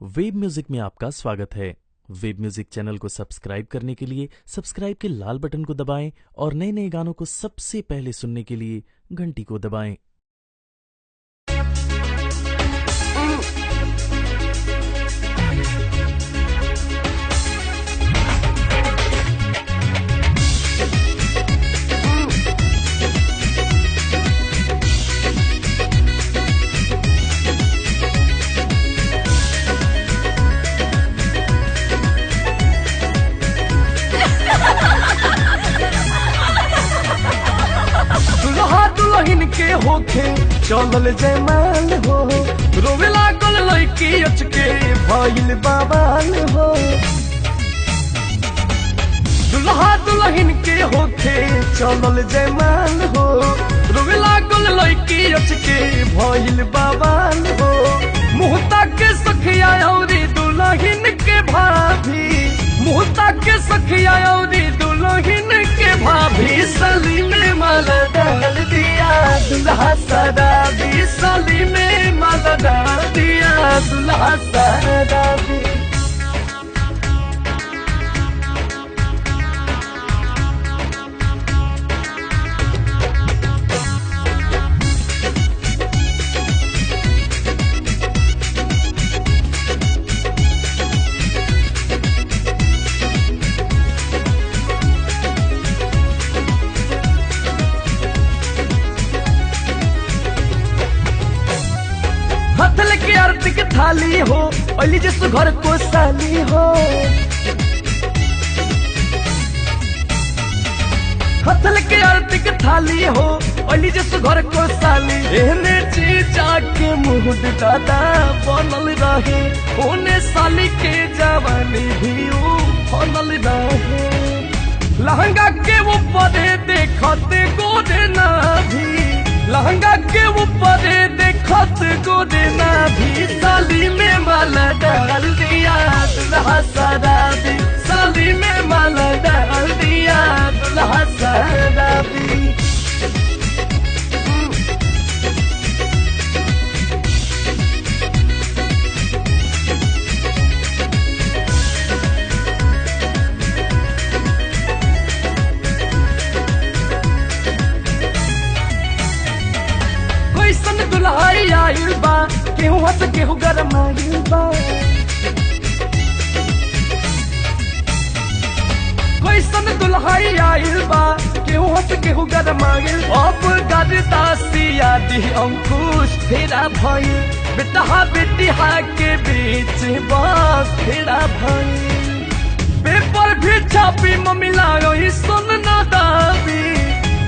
Web music में आपका स्वागत है। वेब म्यूजिक चैनल को सब्सक्राइब करने के लिए सब्सक्राइब के लाल बटन को दबाएं और नए नए गानों को सबसे पहले सुनने के लिए घंटी को दबाएं। दुल्हन के होखे चलल जयमाल हो, रोवे लागल लड़की अचके भइल बवाल हो। दुल्हन के होखे चलल जयमाल हो, रोवे लागल लड़की अचके भइल बवाल हो। मुहता के सखिया औरी दुल्हन के भाभी, मुहता के सखिया औरी दुल्हन के भाभी, सली में माला डाल दिया दुल्हा सदाबी, सली में माला डाल दिया दुल्हा सदाबी। हथल के आरती के थाली हो, अली जैसु घर को साली हो। हथल के आरती के थाली हो, अली जैसु घर को साली। एहने चीजा के मुँह दादा बनल रहे, ओने साली के जवानी भी बनल रहे। लहंगा के ऊपर देखते गोरे ना भी, लहंगा के ऊपर देखत गोरे ना भी, साली में माला डाल दिया दुल्हा सदाबी, साली में माला डाल दिया दुल्हा सदाबी। कैसन दुल्हाई आइल बा, केहू हंस केहू गरमाइल बा। कैसन दुल्हाई आइल बा, केहू हंस केहू गरमाइल। अब गरदासिया दी अंकुश फेरा भइल, बेटहा बेटिहा के बीच फेरा भइल। पेपर भी छापी मम्मीला यही सुन न दाबी,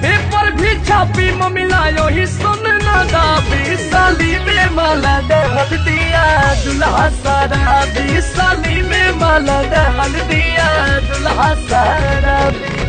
पेपर भी छापी मम्मीला यही सुन न दाबी, साली में माला डाल दिया दुल्हा सदाबी, साली में माला डाल दिया दुल्हा सदाबी।